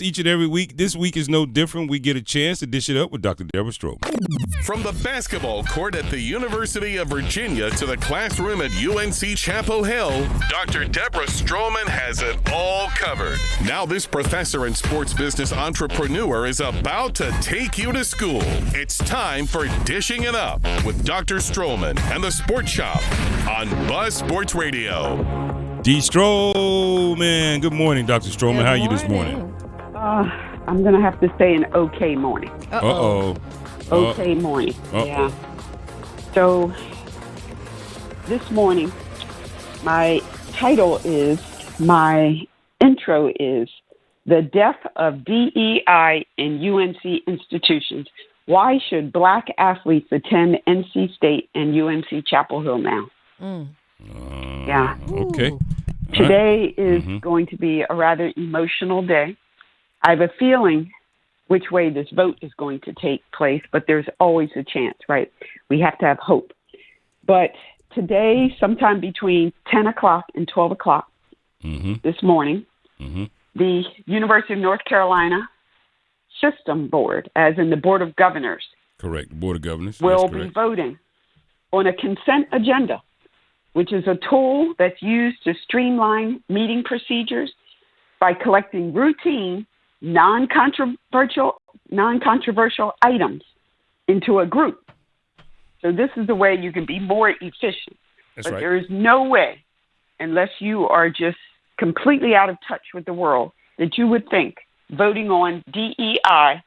each and every week. This week is no different. We get a chance to dish it up with Dr. Deborah Stroman. From the basketball court at the University of Virginia to the classroom at UNC Chapel Hill, Dr. Deborah Stroman has it all covered. Now this professor and sports business entrepreneur is about to take you to school. It's time for Dishing It Up with Dr. Stroman and the Sports Shop on Buzz Sports Radio. D. Stroman. Good morning, Dr. Stroman. How are you this morning? I'm going to have to say an okay morning. Uh-oh. Okay morning. Yeah. So this morning, my intro is The Death of DEI in UNC Institutions. Why should Black athletes attend NC State and UNC Chapel Hill now? Yeah. Okay. Today is going to be a rather emotional day. I have a feeling which way this vote is going to take place, but there's always a chance, right? We have to have hope. But today, sometime between 10 o'clock and 12 o'clock this morning, the University of North Carolina System Board, as in the Board of Governors, correct, the Board of Governors, will be voting on a consent agenda, which is a tool that's used to streamline meeting procedures by collecting routine, non-controversial items into a group. So this is the way you can be more efficient. That's but right. There is no way, unless you are just completely out of touch with the world, that you would think voting on DEI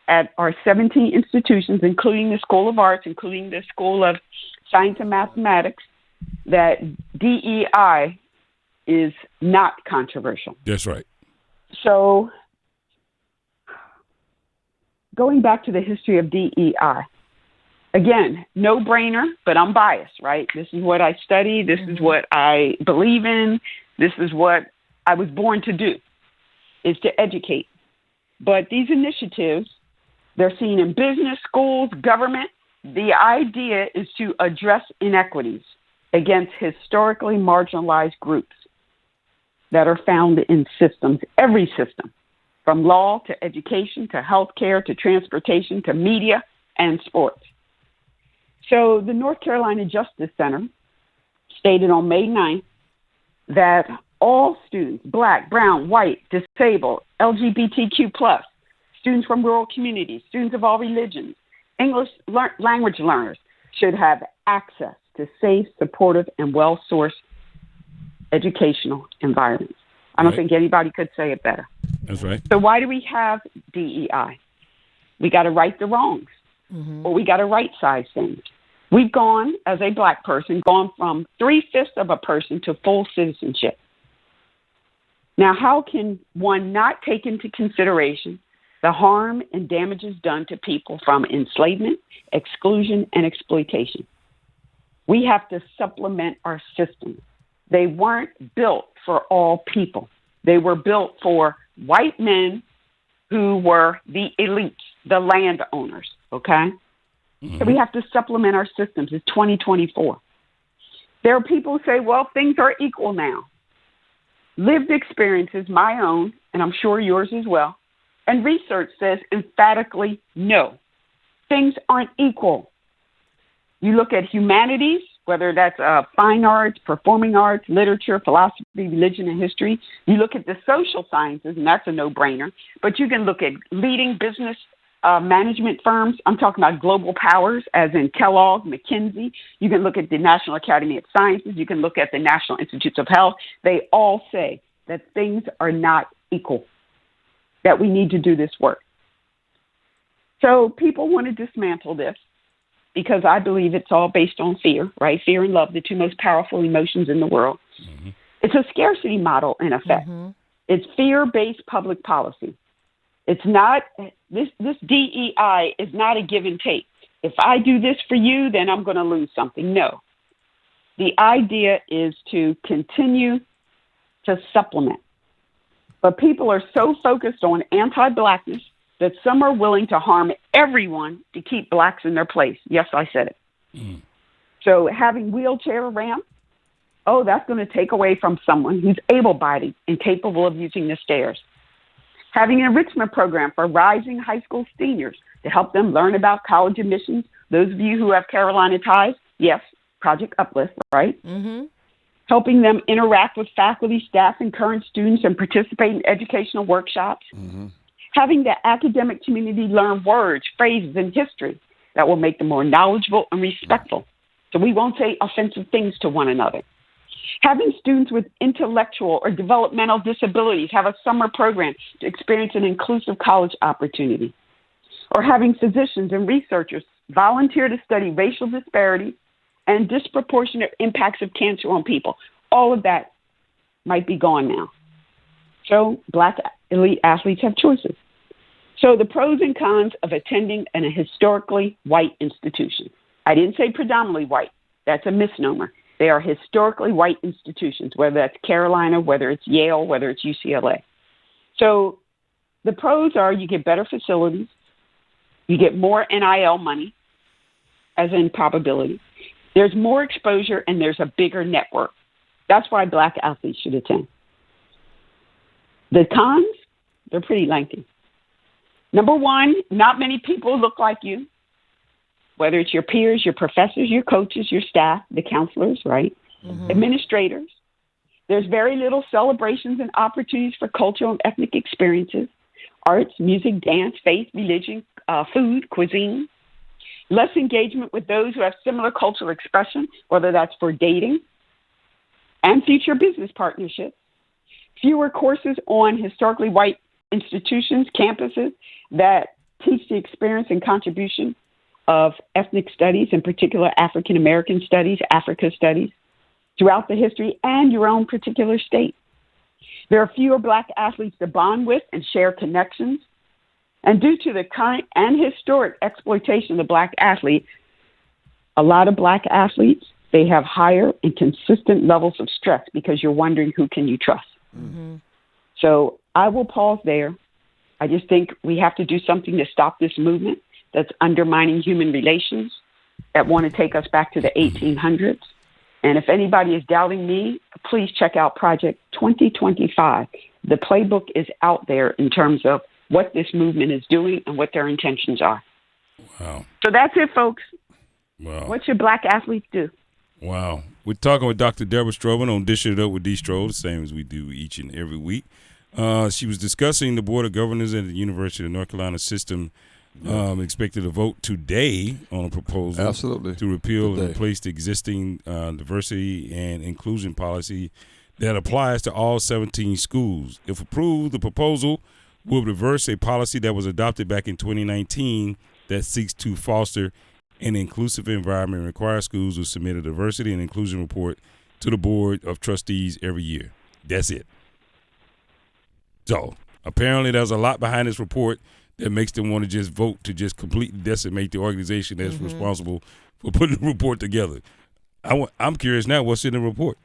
at our 17 institutions, including the School of Arts, including the School of Science and Mathematics, that DEI is not controversial. That's right. So going back to the history of DEI, again, no brainer, but I'm biased, right? This is what I study. This is what I believe in. This is what I was born to do, is to educate. But these initiatives, they're seen in business, schools, government. The idea is to address inequities against historically marginalized groups that are found in systems, every system, from law to education to healthcare to transportation to media and sports. So the North Carolina Justice Center stated on May 9th that all students, Black, brown, white, disabled, LGBTQ+, students from rural communities, students of all religions, English language learners should have access to safe, supportive, and well-sourced educational environments. I don't think anybody could say it better. That's right. So why do we have DEI? We got to right the wrongs, or we got to right-size things. We've gone, as a Black person, from 3/5 of a person to full citizenship. Now, how can one not take into consideration the harm and damages done to people from enslavement, exclusion, and exploitation? We have to supplement our systems. They weren't built for all people. They were built for white men who were the elites, the landowners, okay? So we have to supplement our systems. It's 2024. There are people who say, well, things are equal now. Lived experiences, my own, and I'm sure yours as well, and research says emphatically no. Things aren't equal. You look at humanities, whether that's fine arts, performing arts, literature, philosophy, religion, and history. You look at the social sciences, and that's a no-brainer. But you can look at leading business management firms. I'm talking about global powers, as in Kellogg, McKinsey. You can look at the National Academy of Sciences. You can look at the National Institutes of Health. They all say that things are not equal, that we need to do this work. So people want to dismantle this, because I believe it's all based on fear, right? Fear and love, the two most powerful emotions in the world. It's a scarcity model, in effect. It's fear-based public policy. It's not, this DEI is not a give and take. If I do this for you, then I'm going to lose something. No. The idea is to continue to supplement. But people are so focused on anti-Blackness that some are willing to harm everyone to keep Blacks in their place. Yes, I said it. So having wheelchair ramps, that's going to take away from someone who's able-bodied and capable of using the stairs. Having an enrichment program for rising high school seniors to help them learn about college admissions. Those of you who have Carolina ties, yes, Project Uplift, right? Mm-hmm. Helping them interact with faculty, staff, and current students and participate in educational workshops. Mm-hmm. Having the academic community learn words, phrases, and history that will make them more knowledgeable and respectful, so we won't say offensive things to one another. Having students with intellectual or developmental disabilities have a summer program to experience an inclusive college opportunity. Or having physicians and researchers volunteer to study racial disparities and disproportionate impacts of cancer on people. All of that might be gone now. So Black elite athletes have choices. So the pros and cons of attending a historically white institution. I didn't say predominantly white. That's a misnomer. They are historically white institutions, whether that's Carolina, whether it's Yale, whether it's UCLA. So the pros are you get better facilities, you get more NIL money, as in probability. There's more exposure, and there's a bigger network. That's why Black athletes should attend. The cons, they're pretty lengthy. Number one, not many people look like you. Whether it's your peers, your professors, your coaches, your staff, the counselors, right? Mm-hmm. Administrators. There's very little celebrations and opportunities for cultural and ethnic experiences, arts, music, dance, faith, religion, food, cuisine. Less engagement with those who have similar cultural expression, whether that's for dating and future business partnerships. Fewer courses on historically white institutions, campuses that teach the experience and contribution of ethnic studies, in particular African American studies, Africa studies, throughout the history and your own particular state. There are fewer Black athletes to bond with and share connections. And due to the current and historic exploitation of the Black athlete, a lot of Black athletes, they have higher and consistent levels of stress because you're wondering who can you trust. Mm-hmm. So I will pause there. I just think we have to do something to stop this movement that's undermining human relations, that want to take us back to the 1800s. And if anybody is doubting me, please check out Project 2025. The playbook is out there in terms of what this movement is doing and what their intentions are. Wow. So that's it, folks. Wow. What should Black athletes do? Wow. We're talking with Dr. Deborah Stroman on Dishin' It Up with D. Stroh, the same as we do each and every week. She was discussing the Board of Governors at the University of North Carolina system expected to vote today on a proposal to repeal and replace the existing diversity and inclusion policy that applies to all 17 schools. If approved, the proposal will reverse a policy that was adopted back in 2019 that seeks to foster an inclusive environment and require schools to submit a diversity and inclusion report to the Board of Trustees every year. That's it. So apparently there's a lot behind this report that makes them want to just vote to just completely decimate the organization that's responsible for putting the report together. I'm curious now, what's in the report?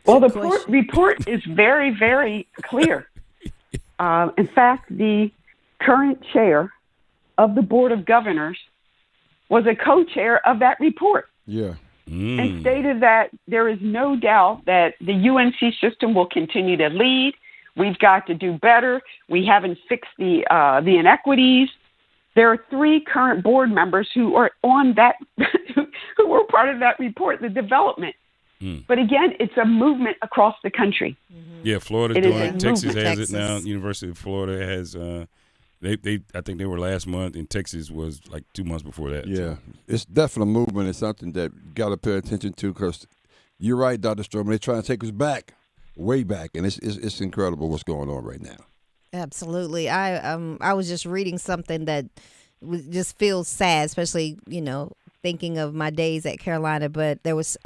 Well, the report is very, very clear. In fact, the current chair of the Board of Governors was a co-chair of that report. Yeah. And stated that there is no doubt that the UNC system will continue to lead. We've got to do better. We haven't fixed the inequities. There are 3 current board members who are on that, who were part of that report, the development. But again, it's a movement across the country. Yeah, Florida's doing it. Texas has it now. University of Florida has. They I think they were last month, and Texas was like 2 months before that. Yeah, so. It's definitely a movement. It's something that you got to pay attention to because you're right, Dr. Stroman. They're trying to take us back, way back, and it's incredible what's going on right now. Absolutely. I was just reading something that just feels sad, especially thinking of my days at Carolina. But there was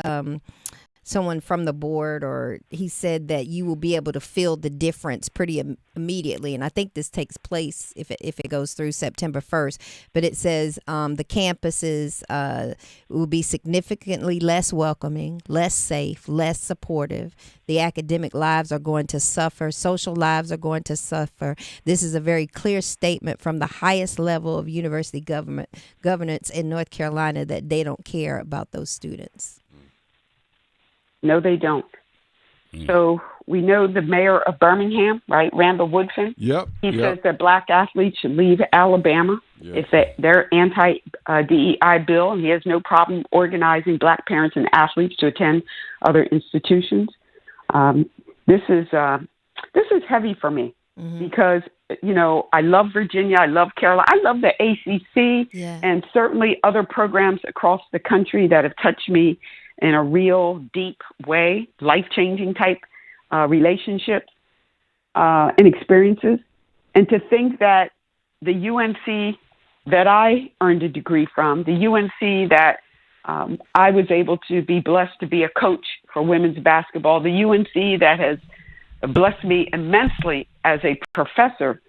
someone from the board, or he said that you will be able to feel the difference pretty immediately. And I think this takes place if it goes through September 1st. But it says the campuses will be significantly less welcoming, less safe, less supportive. The academic lives are going to suffer. Social lives are going to suffer. This is a very clear statement from the highest level of university governance in North Carolina that they don't care about those students. No, they don't. So we know the mayor of Birmingham, right, Randall Woodfin. Yep. He says that black athletes should leave Alabama if they're anti-DEI bill, and he has no problem organizing black parents and athletes to attend other institutions. This is heavy for me because, I love Virginia, I love Carolina, I love the ACC, and certainly other programs across the country that have touched me in a real deep way, life-changing type relationships and experiences. And to think that the UNC that I earned a degree from, the UNC that I was able to be blessed to be a coach for women's basketball, the UNC that has blessed me immensely as a professor,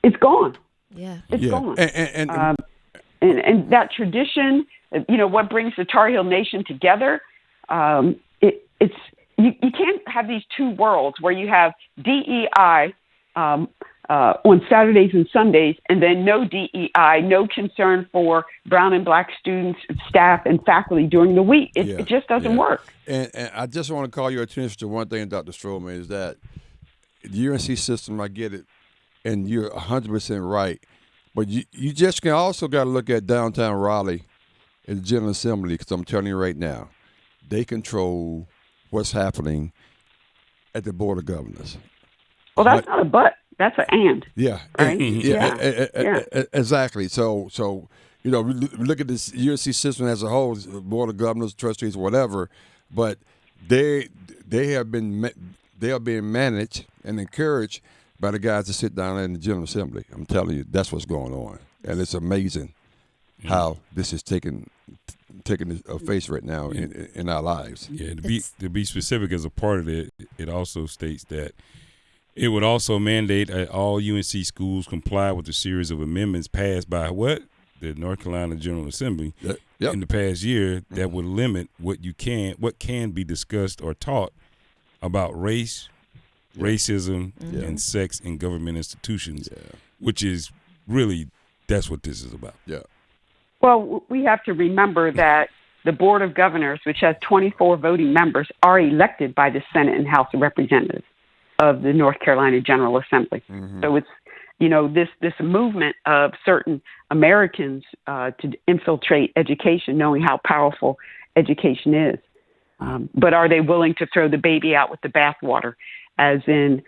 it's gone. Yeah. It's gone. And that tradition, what brings the Tar Heel Nation together, it's you can't have these two worlds where you have DEI on Saturdays and Sundays, and then no DEI, no concern for brown and black students, staff, and faculty during the week. It just doesn't work. And I just want to call your attention to one thing, Dr. Stroman, is that the UNC system, I get it, and you're 100% right. But you just can also got to look at downtown Raleigh and the General Assembly, because I'm telling you right now, they control what's happening at the Board of Governors. Well, that's not a but. That's an and. Yeah. Right? Exactly. So look at this UNC system as a whole, Board of Governors, trustees, whatever, but they are being managed and encouraged by the guys that sit down in the General Assembly. I'm telling you, that's what's going on. And it's amazing how this is taking a face right now in our lives. Yeah, to be specific, as a part of it, it also states that it would also mandate that all UNC schools comply with a series of amendments passed by the North Carolina General Assembly in the past year that would limit what can be discussed or taught about race, racism, and sex in government institutions, which is really, that's what this is about. Yeah. Well, we have to remember that the Board of Governors, which has 24 voting members, are elected by the Senate and House of Representatives of the North Carolina General Assembly. So it's, this movement of certain Americans to infiltrate education, knowing how powerful education is. But are they willing to throw the baby out with the bathwater? As in,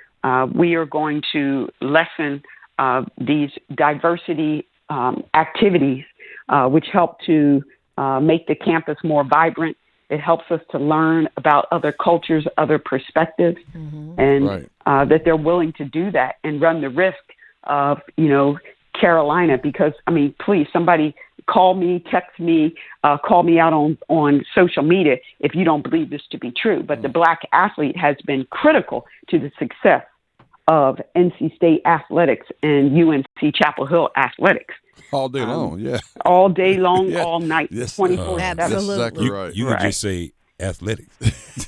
we are going to lessen these diversity activities, which help to make the campus more vibrant. It helps us to learn about other cultures, other perspectives, and that they're willing to do that and run the risk of, Carolina. Because, please, somebody call me, text me, call me out on social media if you don't believe this to be true. But the black athlete has been critical to the success of NC State athletics and UNC Chapel Hill athletics. All day long, all day long, all night, 24/7. That's exactly right. You can just say athletics.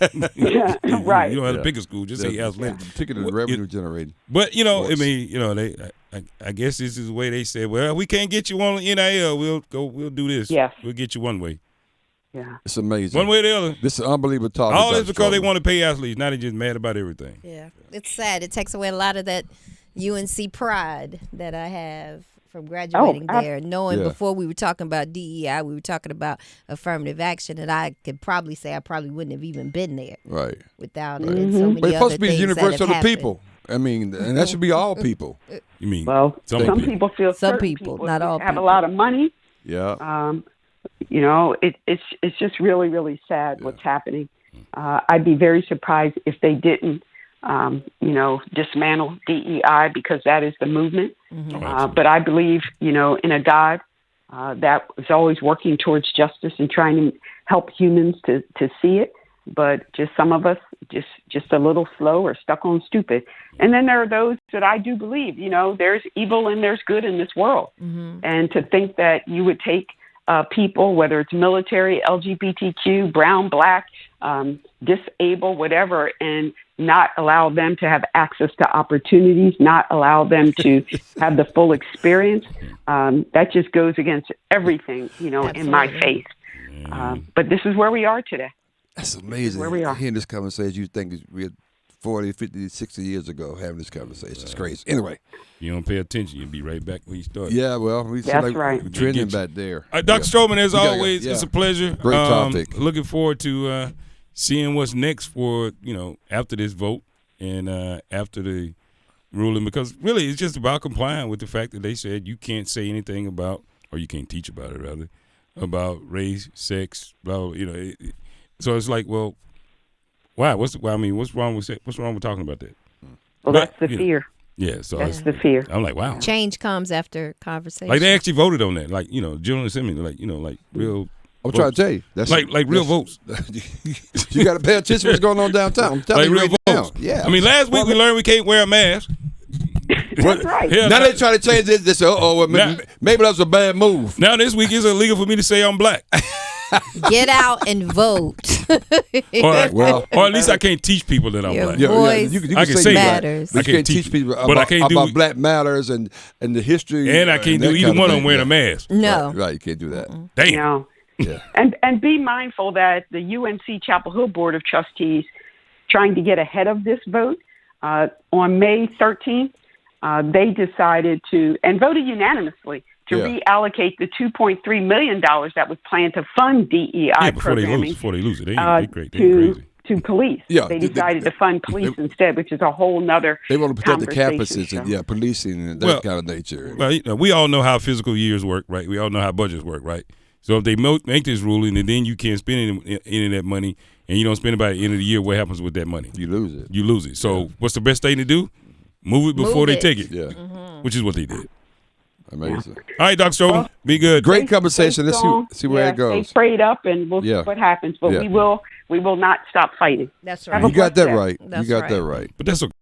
Right. You don't have to pick a school, just say athletics. Particularly revenue generating. But I guess this is the way they said, well, we can't get you on NIL. We'll do this. Yes. We'll get you one way. Yeah. It's amazing. One way or the other. This is unbelievable talk. All this because they want to pay athletes. Now they're just mad about everything. Yeah. It's sad. It takes away a lot of that UNC pride that I have from graduating there, knowing before we were talking about DEI, we were talking about affirmative action, and I could probably say I probably wouldn't have even been there without it. And so many but it's supposed to be the things universe of the happened. people. And that should be all people. You mean? Well, some people feel some certain people, not all have people. a lot of money. Yeah. It's just really, really sad what's happening. I'd be very surprised if they didn't, dismantle DEI, because that is the movement. But I believe, in a God that is always working towards justice and trying to help humans to see it. But just some of us just a little slow or stuck on stupid. And then there are those that I do believe, there's evil and there's good in this world. And to think that you would take people, whether it's military, LGBTQ, brown, black, disabled, whatever, and not allow them to have access to opportunities, not allow them to have the full experience, that just goes against everything, in my faith. But this is where we are today. That's amazing. Where we are. Hearing this conversation, you think we're 40, 50, 60 years ago having this conversation. It's crazy. Anyway. You don't pay attention, you'll be right back where you started. Yeah, well, we feel That's like right. we're trending back there. Dr. Stroman, as gotta go. always, Yeah. it's a pleasure. Great topic. Looking forward to seeing what's next for, after this vote and after the ruling, because really it's just about complying with the fact that they said you can't say anything about, or you can't teach about it, rather, about race, sex, blah, blah, so it's like, well, why? What's wrong with talking about that? Well, that's the fear. Yeah, so That's the fear. I'm like, wow. Change comes after conversation. Like they actually voted on that, like General Assembly, like real. I'm trying to tell you. That's like real votes. You got to pay attention to what's going on downtown. I'm telling Like you real right now. votes. Yeah. I mean, last week we learned we can't wear a mask. That's right. Hell, now they try to change this. They say, maybe that was a bad move. now this week it's illegal for me to say I'm black, Get out and vote. or at least I can't teach people that I'm Your black. voice You I can say that. matters. But I you can't can't teach people but I can't about do- Black Matters and the history. And I can't do that either kind of one of thing. them wearing a Yeah. mask. No. Right, you can't do that. Damn. No. Yeah. And be mindful that the UNC Chapel Hill Board of Trustees, trying to get ahead of this vote, on May 13th, they decided to, and voted unanimously, to reallocate the $2.3 million that was planned to fund DEI Before they programming lose it, they crazy. to police. Yeah, they decided to fund police instead, which is a whole nother They want to protect the conversation, campuses and policing and that kind of nature. Well, we all know how fiscal years work, right? We all know how budgets work, right? So if they make this ruling and then you can't spend any of that money and you don't spend it by the end of the year, what happens with that money? You lose it. You lose it. So what's the best thing to do? Move it before they take it. Yeah. Which is what they did. Amazing. All right, Dr. Stroman, be good. Great conversation. Let's strong. see where it goes. Stay prayed up, and we'll see what happens. But we will not stop fighting. That's Have right. a You got that blessed day. right. That's you got right. that right. But that's okay.